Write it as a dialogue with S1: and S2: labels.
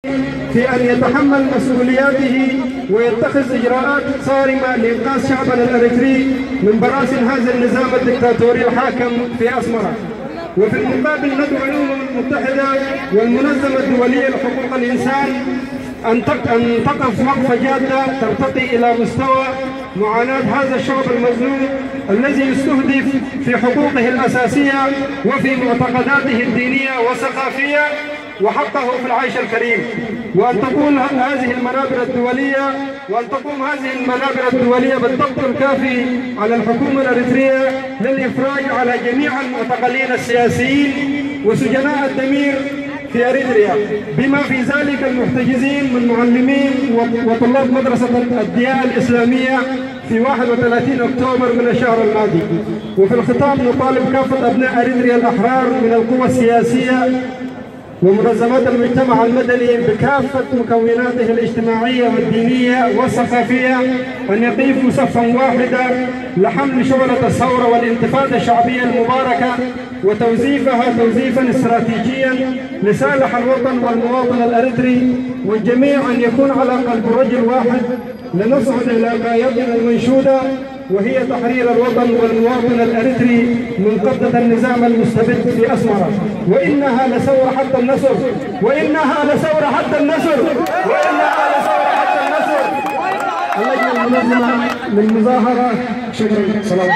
S1: في أن يتحمل مسؤولياته ويتخذ إجراءات صارمة لإنقاذ شعبنا الأريتري من براثن هذا النظام الدكتاتوري الحاكم في أسمرة. وفي المقابل ندعو الأمم المتحدة والمنظمة الدولية لحقوق الإنسان أن تقف وقفة جادة ترتقي إلى مستوى معاناة هذا الشعب المظلوم الذي يستهدف في حقوقه الأساسية وفي معتقداته الدينية والثقافية وحقه في العيش الكريم، وأن تقوم هذه المنابر الدولية بالضغط الكافي على الحكومة الأريترية للإفراج على جميع المعتقلين السياسيين وسجناء الضمير في أريتريا، بما في ذلك المحتجزين من معلمين وطلاب مدرسة الديانة الإسلامية في 31 أكتوبر من الشهر الماضي. وفي الختام نطالب كافة أبناء أريتريا الأحرار من القوى السياسية ومنظمات المجتمع المدني بكافة مكوناته الاجتماعية والدينية والثقافية أن يقفوا صفا واحدا لحمل شعلة الثورة والانتفاضة الشعبية المباركة وتوظيفها توظيفا استراتيجيا لصالح الوطن والمواطن الأريتري، والجميع أن يكون على قلب رجل واحد لنصعد إلى غايتنا المنشودة وهي تحرير الوطن والمواطن الأريتري من قبضة النظام المستبد في أسمرة. وإنها لثورة حتى النصر، وإنها لثورة حتى النصر، وإنها لثورة حتى النصر. اللجنة المنظمة للمظاهرة، شكرا. سلام.